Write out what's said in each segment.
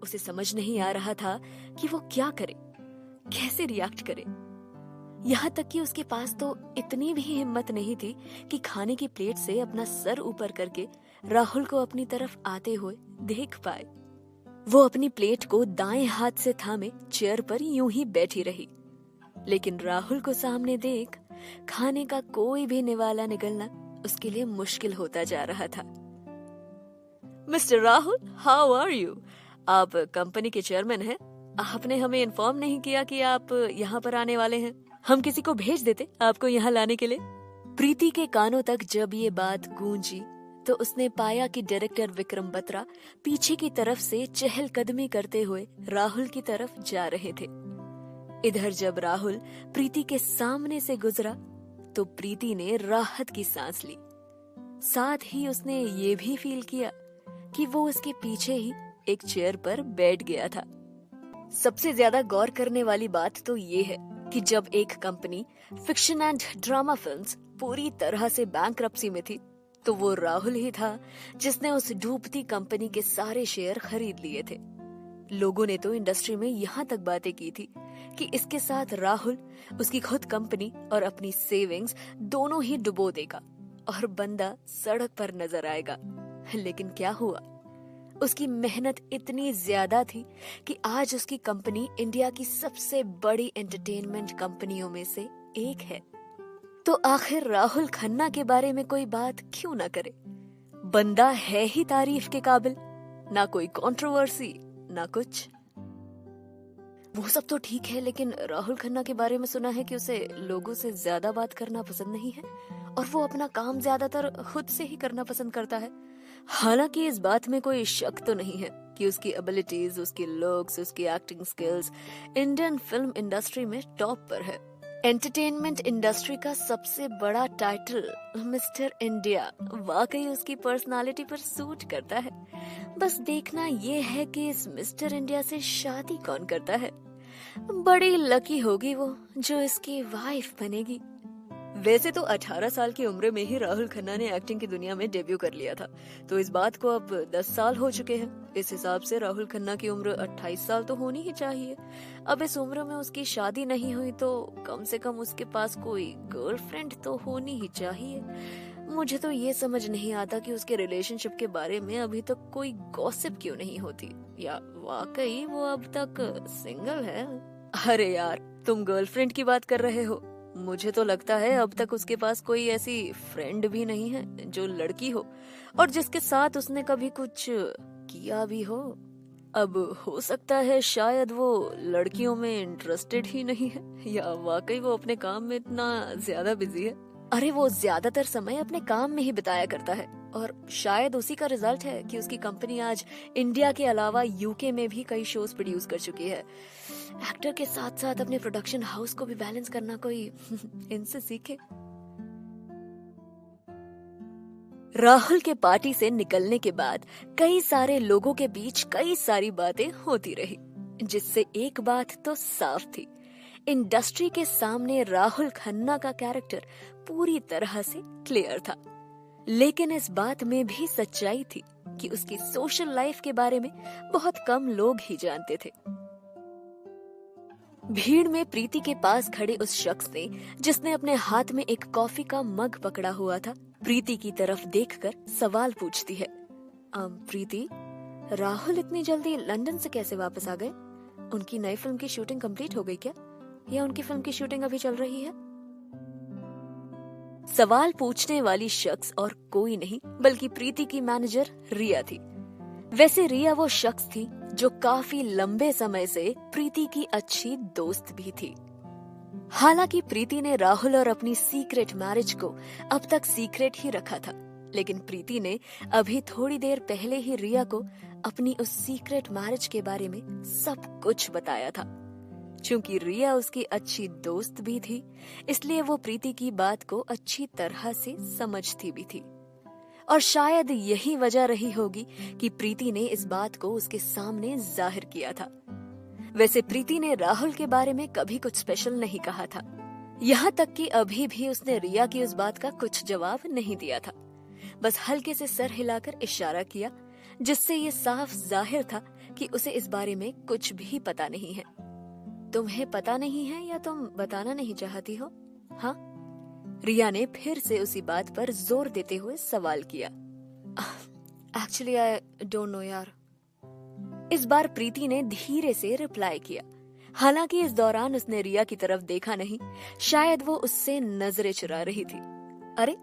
उसे समझ नहीं आ रहा था कि वो क्या करे, कैसे रिएक्ट करे। यहाँ तक कि उसके पास तो इतनी भी हिम्मत नहीं थी कि खाने की प्लेट से अपना सर ऊपर करके राहुल को अपनी तरफ आते हुए देख पाए। वो अपनी प्लेट को दाएं हाथ से थामे चेयर पर यूं ही बैठी रही, लेकिन राहुल को सामने देख खाने का कोई भी निवाला निगलना उसके लिए मुश्किल होता जा रहा था। Mister Rahul, how are you? आप कंपनी के चेयरमैन हैं। आपने हमें इन्फॉर्म नहीं किया कि आप यहाँ पर आने वाले हैं। हम किसी को भेज देते आपको यहाँ लाने के लिए। प्रीति के कानों तक जब ये बात गूंजी तो उसने पाया कि डायरेक्टर विक्रम बत्रा पीछे की तरफ से चहलकदमी करते हुए राहुल की तरफ जा रहे थे। इधर जब राहुल प्रीति के सामने से गुजरा तो प्रीति ने राहत की सांस ली। साथ ही उसने ये भी फील किया कि वो उसके पीछे ही एक चेयर पर बैठ गया था। सबसे ज्यादा गौर करने वाली बात तो ये है कि जब एक company fiction and drama films पूरी तरह से बैंकरप्सी में थी तो वो राहुल ही था जिसने उस डूबती कंपनी के सारे शेयर खरीद लिए थे। लोगों ने तो इंडस्ट्री में यहाँ तक बातें की थी कि इसके साथ राहुल उसकी खुद कंपनी और अपनी सेविंग्स दोनों ही डुबो देगा और बंदा सड़क पर नजर आएगा। लेकिन क्या हुआ? उसकी मेहनत इतनी ज्यादा थी कि आज उसकी कंपनी इंडिया की सबसे बड़ी एंटरटेनमेंट कंपनियों में से एक है। तो आखिर राहुल खन्ना के बारे में कोई बात क्यों ना करे? बंदा है ही तारीफ के काबिल, ना कोई कंट्रोवर्सी ना कुछ। वो सब तो ठीक है, लेकिन राहुल खन्ना के बारे में सुना है कि उसे लोगों से ज्यादा बात करना पसंद नहीं है और वो अपना काम ज्यादातर खुद से ही करना पसंद करता है। हालांकि इस बात में कोई शक तो नहीं है कि उसकी एबिलिटीज, उसकी लुक्स, उसकी acting skills Indian film industry में टॉप पर है। एंटरटेनमेंट इंडस्ट्री का सबसे बड़ा टाइटल मिस्टर इंडिया वाकई उसकी पर्सनालिटी पर सूट करता है। बस देखना ये है कि इस मिस्टर इंडिया से शादी कौन करता है। बड़ी लकी होगी वो जो इसकी वाइफ बनेगी। वैसे तो 18 साल की उम्र में ही राहुल खन्ना ने एक्टिंग की दुनिया में डेब्यू कर लिया था, तो इस बात को अब 10 साल हो चुके हैं। इस हिसाब से राहुल खन्ना की उम्र 28 साल तो होनी ही चाहिए। अब इस उम्र में उसकी शादी नहीं हुई तो कम से कम उसके पास कोई गर्लफ्रेंड तो होनी ही चाहिए। मुझे तो ये समझ नहीं आता कि उसके रिलेशनशिप के बारे में अभी तक कोई गॉसिप क्यों नहीं होती, या वाकई वो अब तक सिंगल है। अरे यार, तुम गर्लफ्रेंड की बात कर रहे हो। मुझे तो लगता है अब तक उसके पास कोई ऐसी फ्रेंड भी नहीं है जो लड़की हो और जिसके साथ उसने कभी कुछ किया भी हो। अब हो सकता है शायद वो लड़कियों में इंटरेस्टेड ही नहीं है, या वाकई वो अपने काम में इतना ज्यादा बिजी है। अरे वो ज्यादातर समय अपने काम में ही बिताया करता है और शायद उसी का रिजल्ट है कि उसकी कंपनी आज इंडिया के अलावा यूके में भी कई शोज प्रोड्यूस कर चुकी है। एक्टर के साथ साथ अपने प्रोडक्शन हाउस को भी बैलेंस करना कोई इनसे सीखे। राहुल के पार्टी से निकलने के बाद कई सारे लोगों के बीच कई सारी बातें होती रही, जिससे एक बात तो साफ थी, इंडस्ट्री के सामने राहुल खन्ना का कैरेक्टर पूरी तरह से क्लियर था। लेकिन इस बात में भी सच्चाई थी कि उसकी सोशल लाइफ के बारे में बहुत कम लोग ही जानते थे। भीड़ में प्रीति के पास खड़े उस शख्स ने, जिसने अपने हाथ में एक कॉफी का मग पकड़ा हुआ था, प्रीति की तरफ देखकर सवाल पूछती है, प्रीति, राहुल इतनी जल्दी लंदन से कैसे वापस आ गए? उनकी नई फिल्म की शूटिंग कंप्लीट हो गई क्या, या उनकी फिल्म की शूटिंग अभी चल रही है? सवाल पूछने वाली शख्स और कोई नहीं बल्कि प्रीति की मैनेजर रिया थी। वैसे रिया वो शख्स थी जो काफी लंबे समय से प्रीति की अच्छी दोस्त भी थी। हालांकि प्रीति ने राहुल और अपनी सीक्रेट मैरिज को अब तक सीक्रेट ही रखा था, लेकिन प्रीति ने अभी थोड़ी देर पहले ही रिया को अपनी उस सीक्रेट मैरिज के बारे में सब कुछ बताया था। चूंकि रिया उसकी अच्छी दोस्त भी थी, इसलिए वो प्रीति की बात को अच्छी तरह से समझती भी थी। और शायद यही वजह रही होगी कि प्रीति ने इस बात को उसके सामने जाहिर किया था। वैसे प्रीति ने राहुल के बारे में कभी कुछ स्पेशल नहीं कहा था, यहाँ तक कि अभी भी उसने रिया की उस बात का कुछ जवाब नहीं दिया था। बस हल्के से सर हिलाकर इशारा किया, जिससे ये साफ जाहिर था कि उसे इस बारे में कुछ भी पता नहीं है। तुम्हें पता नहीं है या तुम बताना नहीं चाहती हो? हाँ? रिया ने फिर से उसी बात पर जोर देते हुए सवाल किया। एक्चुअली आई डोंट नो यार। इस बार प्रीति ने धीरे से रिप्लाई किया। हालांकि इस दौरान उसने रिया की तरफ देखा नहीं, शायद वो उससे नजरें चुरा रही थी। अरे,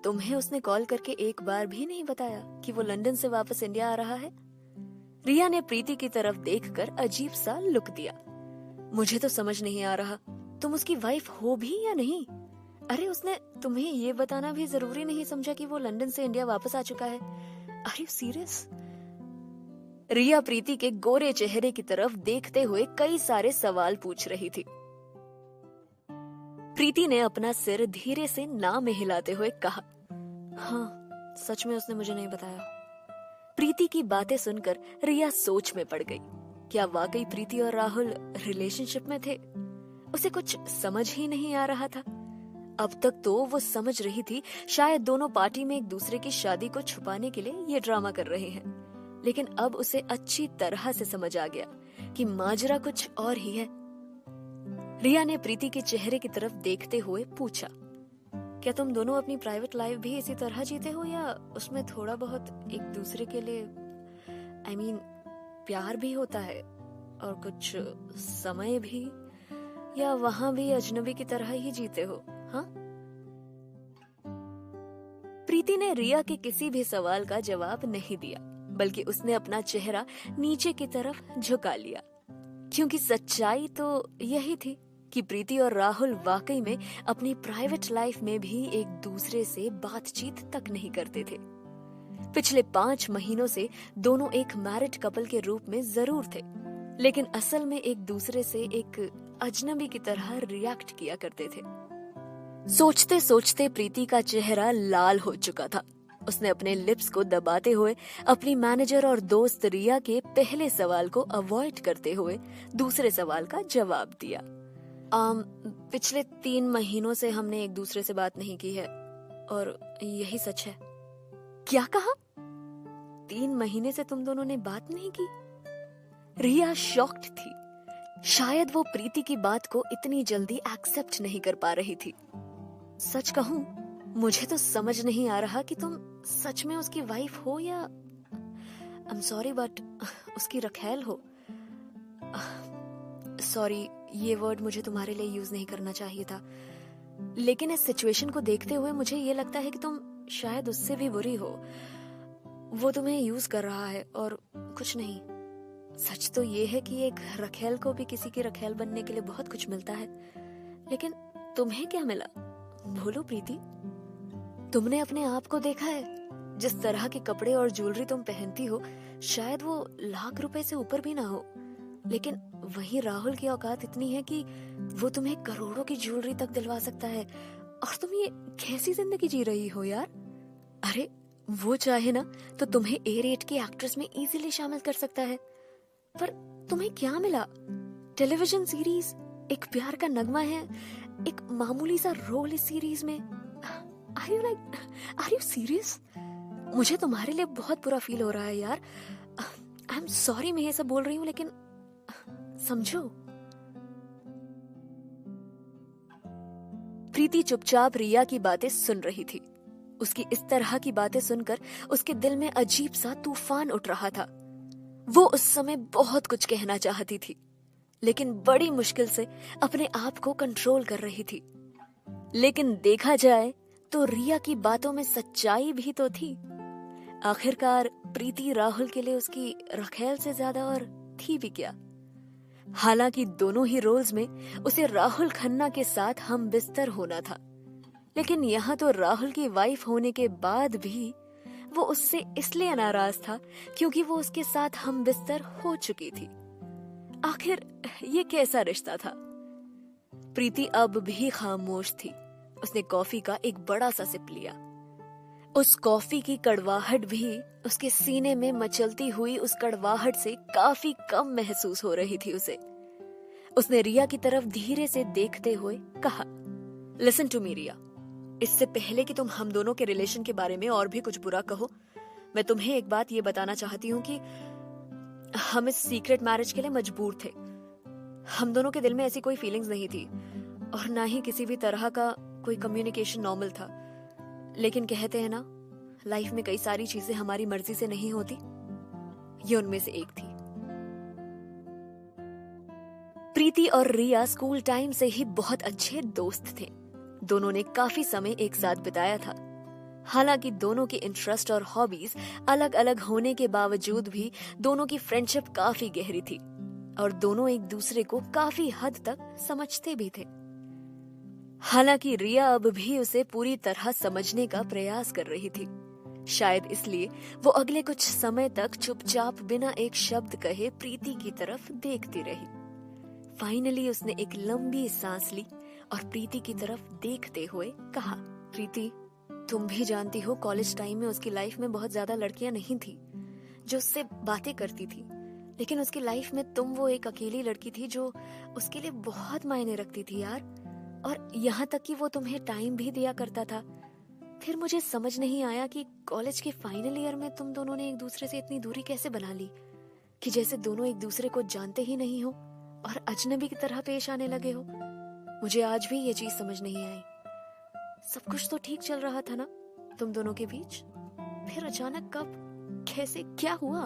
तुम्हें उसने कॉल करके एक बार भी नहीं बताया कि वो लंदन से वापस इंडिया आ रहा है? रिया ने प्रीति की तरफ देखकर अजीब सा लुक दिया। मुझे तो समझ नहीं आ रहा, तुम उसकी वाइफ हो भी या नहीं? अरे, उसने तुम्हें ये बताना भी जरूरी नहीं समझा कि वो लंदन से इंडिया वापस आ चुका है? Are you serious? Riya Preeti के गोरे चेहरे की तरफ देखते हुए कई सारे सवाल पूछ रही थी। प्रीति ने अपना सिर धीरे से ना में हिलाते हुए कहा, हाँ, सच में उसने मुझे नहीं बताया। प्रीति की बातें सुनकर रिया सोच में पड़ गई। क्या वाकई प्रीति और राहुल रिलेशनशिप में थे? उसे कुछ समझ ही नहीं आ रहा था। अब तक तो वो समझ रही थी शायद दोनों पार्टी में एक दूसरे की शादी को छुपाने के लिए ये ड्रामा कर रहे हैं, लेकिन अब उसे अच्छी तरह से समझ आ गया कि माजरा कुछ और ही है। रिया ने प्रीति के चेहरे की तरफ देखते हुए पूछा, क्या तुम दोनों अपनी प्राइवेट लाइफ भी इसी तरह जीते हो या उसमें थोड़ा बहुत एक दूसरे के लिए प्यार भी होता है और कुछ समय भी, या वहां भी अजनबी की तरह ही जीते हो? हाँ? प्रीति ने रिया के किसी भी सवाल का जवाब नहीं दिया, बल्कि उसने अपना चेहरा नीचे की तरफ झुका लिया, क्योंकि सच्चाई तो यही थी कि प्रीति और राहुल वाकई में अपनी प्राइवेट लाइफ में भी एक दूसरे से बातचीत तक नहीं करते थे। पिछले 5 महीनों से दोनों एक मैरिड कपल के रूप में जरूर थे, लेकिन असल में एक दूसरे से एक अजनबी की तरह रिएक्ट किया करते थे। सोचते सोचते प्रीति का चेहरा लाल हो चुका था। उसने अपने लिप्स को दबाते हुए अपनी मैनेजर और दोस्त रिया के पहले सवाल को अवॉइड करते हुए दूसरे सवाल का जवाब दिया। पिछले 3 महीनों से हमने एक दूसरे से बात नहीं की है और यही सच है। क्या कहा? 3 महीने से तुम दोनों ने बात नहीं की? रिया शॉक्ड थी। शायद वो प्रीति की बात को इतनी जल्दी एक्सेप्ट नहीं कर पा रही थी। सच कहूं, मुझे तो समझ नहीं आ रहा कि तुम सच में उसकी वाइफ हो या आई एम सॉरी बट उसकी रखैल हो। सॉरी, ये वर्ड मुझे तुम्हारे लिए यूज नहीं करना चाहिए था, लेकिन इस सिचुएशन को देखते हुए मुझे ये लगता है कि तुम शायद उससे भी बुरी हो। वो तुम्हें यूज कर रहा है और कुछ नहीं। सच तो ये है कि एक रखैल को भी किसी की रखैल बनने के लिए बहुत कुछ मिलता है, लेकिन तुम्हें क्या मिला? बोलो प्रीति, तुमने अपने आप को देखा है? जिस तरह के कपड़े और ज्वेलरी तुम पहनती हो, शायद वो लाख रुपए से ऊपर भी ना हो, लेकिन वहीं राहुल की औकात इतनी है कि वो तुम्हें करोड़ों की ज्वेलरी तक दिलवा सकता है, और तुम ये कैसी जिंदगी जी रही हो यार? अरे, वो चाहे ना तो तुम्हें ए रेट की एक्ट्रेस में इजीली शामिल कर सकता है, पर तुम्हें क्या मिला? टेलीविजन सीरीज, एक प्यार का नगमा है, एक मामूली सा रोल इस सीरीज में। Are you serious? मुझे तुम्हारे लिए बहुत बुरा फील हो रहा है यार। आई एम सॉरी मैं ये सब बोल रही हूँ, लेकिन समझो। प्रीति चुपचाप रिया की बातें सुन रही थी। उसकी इस तरह की बातें सुनकर उसके दिल में अजीब सा तूफान उठ रहा था। वो उस समय बहुत कुछ कहना चाहती थी, लेकिन बड़ी मुश्किल से अपने आप को कंट्रोल कर रही थी। लेकिन देखा जाए तो रिया की बातों में सच्चाई भी तो थी। आखिरकार प्रीति राहुल के लिए उसकी रखैल से ज्यादा और थी भी क्या। हालांकि दोनों ही रोल्स में उसे राहुल खन्ना के साथ हम बिस्तर होना था, लेकिन यहाँ तो राहुल की वाइफ होने के बाद भी वो उससे इसलिए नाराज था क्योंकि वो उसके साथ हम बिस्तर हो चुकी थी। आखिर ये कैसा रिश्ता था? प्रीति अब भी खामोश थी। उसने कॉफी का एक बड़ा सा सिप लिया। उस कॉफी की कड़वाहट भी उसके सीने में मचलती हुई उस कड़वाहट से काफी कम महसूस हो रही थी उसे। उसने रिया की तरफ धीरे से देखते हुए कहा, लिसन टू मी रिया, इससे पहले कि तुम हम दोनों के रिलेशन के बारे में और भी कुछ बुरा कहो, मैं तुम्हें एक बात ये बताना चाहती हूँ कि हम इस सीक्रेट मैरिज के लिए मजबूर थे। हम दोनों के दिल में ऐसी कोई फीलिंग्स नहीं थी और ना ही किसी भी तरह का कोई कम्युनिकेशन नॉर्मल था। लेकिन कहते हैं ना, लाइफ में कई सारी चीजें हमारी मर्जी से नहीं होती। ये उनमें से एक थी। प्रीति और रिया स्कूल टाइम से ही बहुत अच्छे दोस्त थे। दोनों ने काफी समय एक साथ बिताया था। हालांकि दोनों के इंटरेस्ट और हॉबीज अलग अलग होने के बावजूद भी दोनों की फ्रेंडशिप काफी गहरी थी और दोनों एक दूसरे को काफी हद तक समझते भी थे। हालांकि रिया अब भी उसे पूरी तरह समझने का प्रयास कर रही थी। शायद इसलिए वो अगले कुछ समय तक चुपचाप बिना एक शब्द कहे प्रीति की तरफ देखती रही। फाइनली उसने एक लंबी सांस ली और प्रीति की तरफ देखते हुए कहा, प्रीति, तुम भी जानती हो कॉलेज टाइम में उसकी लाइफ में बहुत ज्यादा लड़कियां नहीं थी जो उससे बातें करती थी, लेकिन उसकी लाइफ में तुम वो एक अकेली लड़की थी जो उसके लिए बहुत मायने रखती थी यार। और यहाँ तक कि वो तुम्हें टाइम भी दिया करता था। फिर मुझे समझ नहीं आया कि कॉलेज के फाइनल ईयर में तुम दोनों ने एक दूसरे से इतनी दूरी कैसे बना ली कि जैसे दोनों एक दूसरे को जानते ही नहीं हो और अजनबी की तरह पेश आने लगे हो। मुझे आज भी ये चीज समझ नहीं आई। सब कुछ तो ठीक चल रहा था ना तुम दोनों के बीच, फिर अचानक कब, कैसे, क्या हुआ,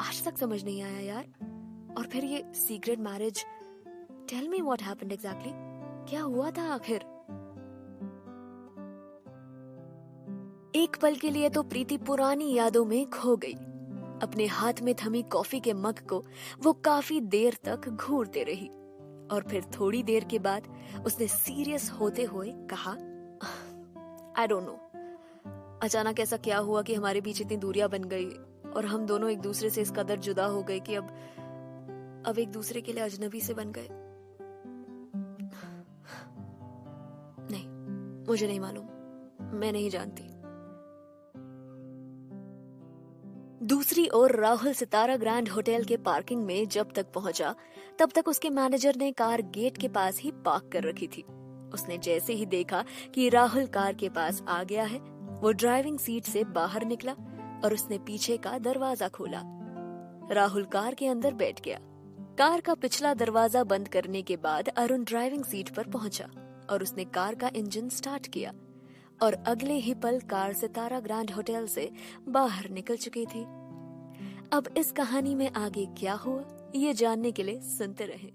आज तक समझ नहीं आया यार। और फिर ये secret marriage, tell me what happened exactly, क्या हुआ था आखिर? एक पल के लिए तो प्रीति पुरानी यादों में खो गई। अपने हाथ में थमी कॉफी के मग को वो काफी देर तक घूरते रही और फिर थोड़ी देर के बाद उसने सीरियस होते हुए कहा, आई डोंट नो, अचानक ऐसा क्या हुआ कि हमारे बीच इतनी दूरियां बन गई और हम दोनों एक दूसरे से इस कदर जुदा हो गए कि अब एक दूसरे के लिए अजनबी से बन गए। नहीं, मुझे नहीं मालूम, मैं नहीं जानती। दूसरी ओर राहुल सितारा ग्रैंड होटल के पार्किंग में जब तक पहुंचा तब तक उसके मैनेजर ने कार गेट के पास ही पार्क कर रखी थी। उसने जैसे ही देखा कि राहुल कार के पास आ गया है, वो ड्राइविंग सीट से बाहर निकला और उसने पीछे का दरवाजा खोला। राहुल कार के अंदर बैठ गया। कार का पिछला दरवाजा बंद करने के बाद अरुण ड्राइविंग सीट पर पहुंचा और उसने कार का इंजन स्टार्ट किया और अगले ही पल कार सितारा ग्रैंड होटल से बाहर निकल चुकी थी। अब इस कहानी में आगे क्या हुआ, ये जानने के लिए सुनते रहें।